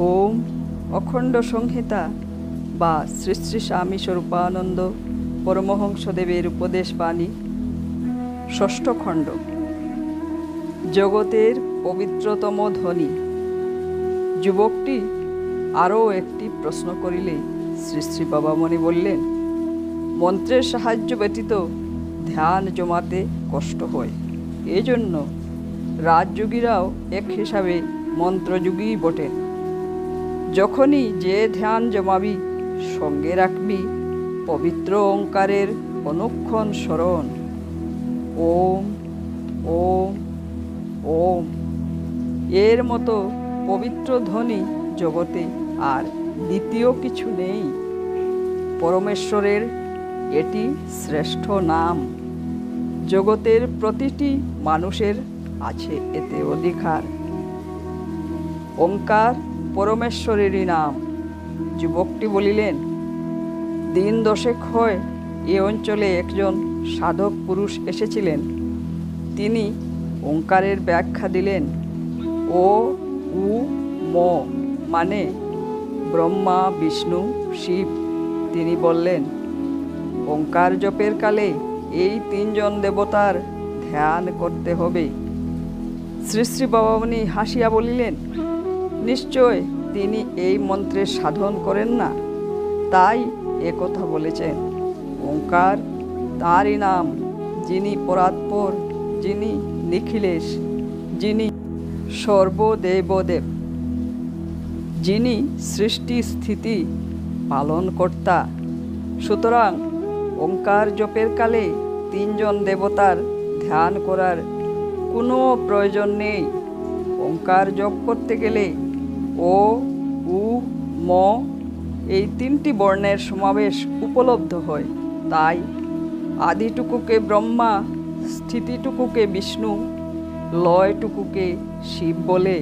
ওম অখণ্ড সংহিতা বা শ্রী শ্রী স্বামী স্বরূপানন্দ পরমহংসদেবের উপদেশ বাণী ষষ্ঠ খণ্ড। জগতের পবিত্রতম ধ্বনি। যুবকটি আরও একটি প্রশ্ন করিলে শ্রী শ্রী বাবামণি বললেন, মন্ত্রের সাহায্য ব্যতীত ধ্যান জমাতে কষ্ট হয়। এজন্য রাজযোগীরাও এক হিসাবে মন্ত্রযোগী বটেন। যখনই যে ধ্যান জমাবি সঙ্গে রাখবি পবিত্র ওঙ্কারের অনুক্ষণ স্মরণ। ওম ওম ওম। এর মতো পবিত্র ধ্বনি জগতে আর দ্বিতীয় কিছু নেই। পরমেশ্বরের এটি শ্রেষ্ঠ নাম। জগতের প্রতিটি মানুষের আছে এতে অধিকার। ওঙ্কার পরমেশ্বরেরই নাম। যুবকটি বলিলেন, দিন 10 হয় এ অঞ্চলে একজন সাধক পুরুষ এসেছিলেন। তিনি ওঙ্কারের ব্যাখ্যা দিলেন। ও উ ম মানে ব্রহ্মা, বিষ্ণু, শিব। তিনি বললেন, ওঙ্কার জপের কালে এই 3 জন দেবতার ধ্যান করতে হবে। শ্রী শ্রী বাবামণি হাসিয়া বলিলেন, নিশ্চয় তিনি এই মন্ত্রের সাধন করেন না, তাই একথা বলেছেন। ওঙ্কার তাঁরই নাম, যিনি পরাৎপর, যিনি নিখিলেশ, যিনি সর্বদেবদেব, যিনি সৃষ্টি স্থিতি পালনকর্তা। সুতরাং ওঙ্কার জপের কালে 3 জন দেবতার ধ্যান করার কোনো প্রয়োজন নেই। ওঙ্কার জপ করতে গেলে ও উ ম এই 3টি বর্ণের সমাবেশ উপলব্ধ হয়। তাই আদিটুকুকে ব্রহ্মা, স্থিতিটুকুকে বিষ্ণু, লয়টুকুকে শিব বলে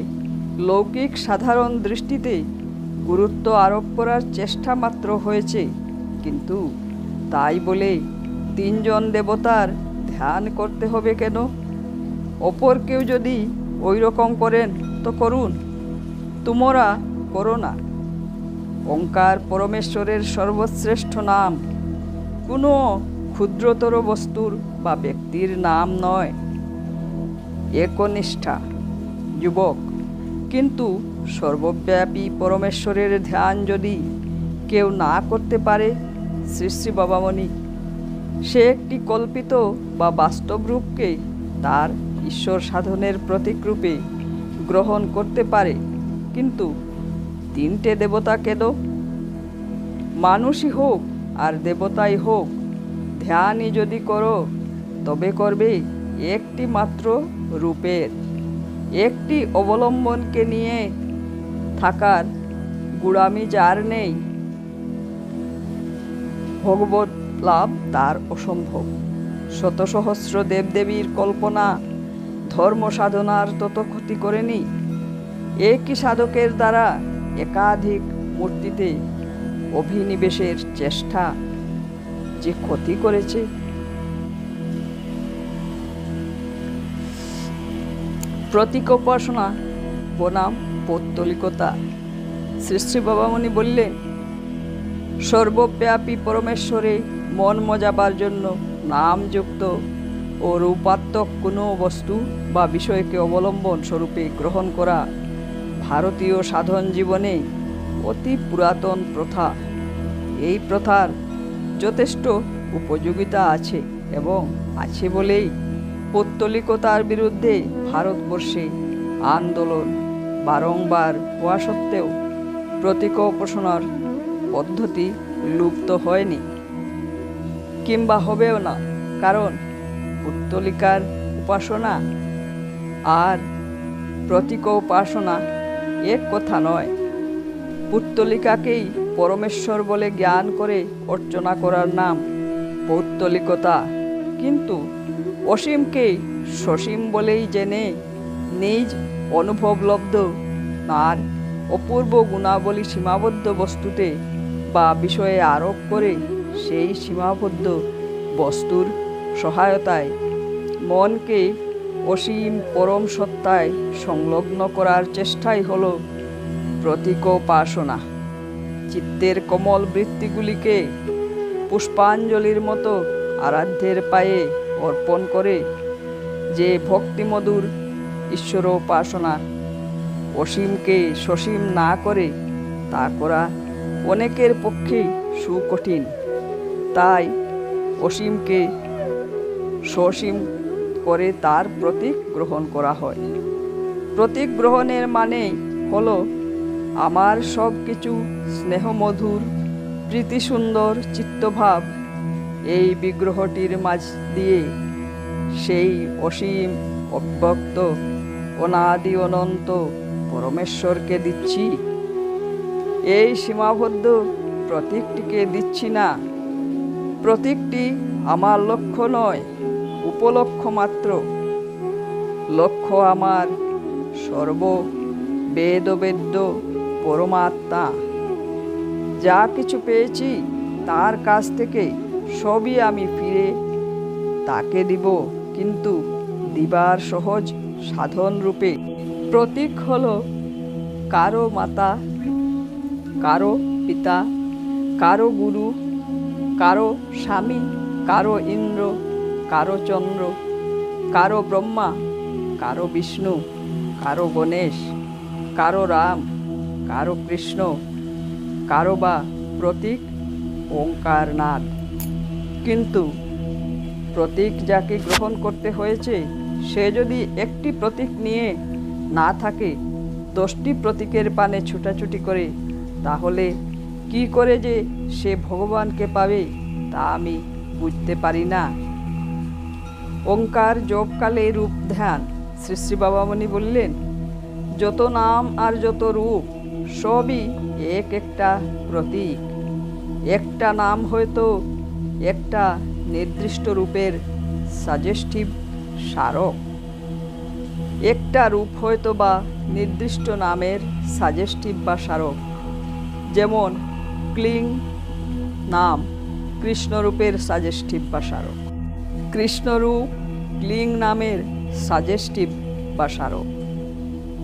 লৌকিক সাধারণ দৃষ্টিতে গুরুত্ব আরোপ করার চেষ্টা মাত্র হয়েছে। কিন্তু তাই বলে 3 জন দেবতার ধ্যান করতে হবে কেন? অপর কেউ যদি ওই রকম করেন তো করুন, তোমরা করো না। ওঙ্কার পরমেশ্বরের সর্বশ্রেষ্ঠ নাম, কোনো ক্ষুদ্রতর বস্তুর বা ব্যক্তির নাম নয়। একনিষ্ঠা। যুবক, কিন্তু সর্বব্যাপী পরমেশ্বরের ধ্যান যদি কেউ না করতে পারে, শ্রী শ্রী বাবামণি, সে একটি কল্পিত বা বাস্তব রূপকে তার ঈশ্বর সাধনের প্রতীকরূপে গ্রহণ করতে পারে। কিন্তু 3টে দেবতা কেন? মানুষই হোক আর দেবতাই হোক, ধ্যানই যদি করো তবে করবে একটি মাত্র রূপের। একটি অবলম্বনকে নিয়ে থাকার গুড়ামি যার নেই, ভগবত লাভ তার অসম্ভব। শত সহস্র দেবদেবীর কল্পনা ধর্ম সাধনার তত ক্ষতি করেনি। একই সাধকের দ্বারা একাধিক মূর্তিতে অভিনিবেশের চেষ্টা যে ক্ষতি করেছে। প্রতীক উপাসনা বনাম পৌত্তলিকতা। শ্রী শ্রী বাবামণি বললেন, সর্বব্যাপী পরমেশ্বরে মন মজাবার জন্য নামযুক্ত ও রূপাত্মক কোনো বস্তু বা বিষয়কে অবলম্বন স্বরূপে গ্রহণ করা ভারতীয় সাধন জীবনে অতি পুরাতন প্রথা। এই প্রথার যথেষ্ট উপযোগিতা আছে এবং আছে বলেই পৌত্তলিকতার বিরুদ্ধে ভারতবর্ষে আন্দোলন বারংবার হওয়া সত্ত্বেও প্রতীক উপাসনার পদ্ধতি লুপ্ত হয়নি, কিংবা হবেও না। কারণ পুত্তলিকার উপাসনা আর প্রতীক উপাসনা এক কথা নয়। পুত্তলিকাকেই পরমেশ্বর বলে জ্ঞান করে অর্চনা করার নাম পৌত্তলিকতা। কিন্তু অসীমকেই সসীম বলেই জেনে নিজ অনুভবলব্ধ তার অপূর্ব গুণাবলী সীমাবদ্ধ বস্তুতে বা বিষয়ে আরোপ করে সেই সীমাবদ্ধ বস্তুর সহায়তায় মনকে অসীম পরম সত্তায় সংলগ্ন করার চেষ্টাই হল প্রতীকোপাসনা। চিত্তের কোমল বৃত্তিগুলিকে পুষ্পাঞ্জলির মতো আরাধ্যের পায়ে অর্পণ করে যে ভক্তিমধুর ঈশ্বরোপাসনা, অসীমকে সসীম না করে তা করা অনেকের পক্ষেই সুকঠিন। তাই অসীমকে সসীম করে তার প্রতীক গ্রহণ করা হয়। প্রতীক গ্রহণের মানে হলো আমার সব কিছু স্নেহমধুর প্রীতিসুন্দর চিত্তভাব এই বিগ্রহটির মাঝ দিয়ে সেই অসীম অব্যক্ত অনাদি অনন্ত পরমেশ্বরকে দিচ্ছি। এই সীমাবদ্ধ প্রতীকটিকে দিচ্ছি না। প্রতীকটি আমার লক্ষ্য নয়, উপলক্ষ্য মাত্র। লক্ষ্য আমার সর্ব বেদবেদ্য পরমাত্মা। যা কিছু পেয়েছি তার কাছ থেকে সবই আমি ফিরে তাকে দিব, কিন্তু দিবার সহজ সাধন রূপে। প্রতীক হলো কারো মাতা, কারো পিতা, কারো গুরু, কারো স্বামী, কারো ইন্দ্র, কারো চন্দ্র, কারো ব্রহ্মা, কারো বিষ্ণু, কারো গণেশ, কারো রাম, কারো কৃষ্ণ, কারো বা প্রতীক ওঙ্কারনাথ। কিন্তু প্রতীক যাকে গ্রহণ করতে হয়েছে সে যদি একটি প্রতীক নিয়ে না থাকে, 10টি প্রতীকের পানে ছুটাছুটি করে, তাহলে কি করে যে সে ভগবানকে পাবে তা আমি বুঝতে পারি না। ওঙ্কার জপকালে রূপ ধ্যান। শ্রী শ্রী বাবামণি বললেন, যত নাম আর যত রূপ সবই এক একটা প্রতীক। একটা নাম হয়তো একটা নির্দিষ্ট রূপের সাজেস্টিভ স্মারক, একটা রূপ হয়তো বা নির্দিষ্ট নামের সাজেস্টিভ বা স্মারক। যেমন ক্লিং নাম কৃষ্ণরূপের সাজেস্টিভ বা স্মারক, কৃষ্ণরূপ ক্লিং নামের সাজেস্টিভ বা স্মারক।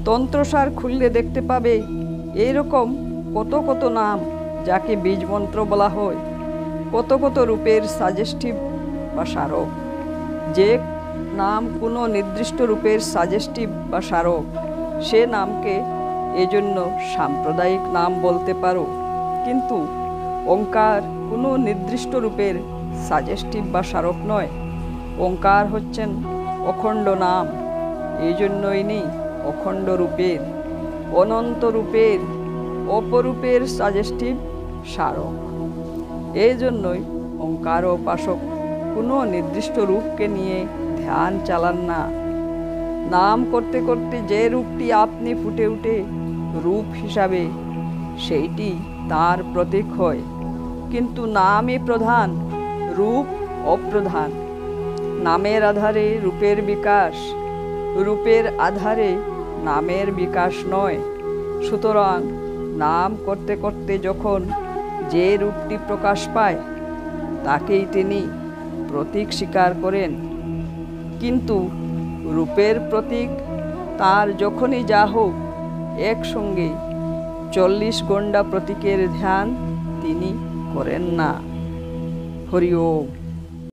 তন্ত্রসার খুললে দেখতে পাবে এইরকম কত কত নাম যাকে বীজ মন্ত্র বলা হয়, কত কত রূপের সাজেস্টিভ বা স্মারক। যে নাম কোনো নির্দিষ্ট রূপের সাজেস্টিভ বা স্মারক, সে নামকে এজন্য সাম্প্রদায়িক নাম বলতে পারো। কিন্তু ওঙ্কার কোনো নির্দিষ্ট রূপের সাজেস্টিভ বা স্মারক নয়। ওঙ্কার হচ্ছেন অখণ্ড নাম, এই জন্যই নেই অখণ্ড রূপের, অনন্ত রূপের, অপরূপের সাজেস্টিভ স্মারক। এই জন্যই ওঙ্কার উপাসক কোনো নির্দিষ্ট রূপকে নিয়ে ধ্যান চালান না। নাম করতে করতে যে রূপটি আপনি ফুটে উঠে রূপ হিসাবে, সেইটি তার প্রতীক হয়। কিন্তু নামই প্রধান, রূপ অপ্রধান। নামের আধারে রূপের বিকাশ, রূপের আধারে নামের বিকাশ নয়। সুতরাং নাম করতে করতে যখন যে রূপটি প্রকাশ পায় তাকেই তিনি প্রতীক স্বীকার করেন। কিন্তু রূপের প্রতীক তার যখনই যা হোক, একসঙ্গে 40 গণ্ডা প্রতীকের ধ্যান তিনি করেন না। হরি ওম।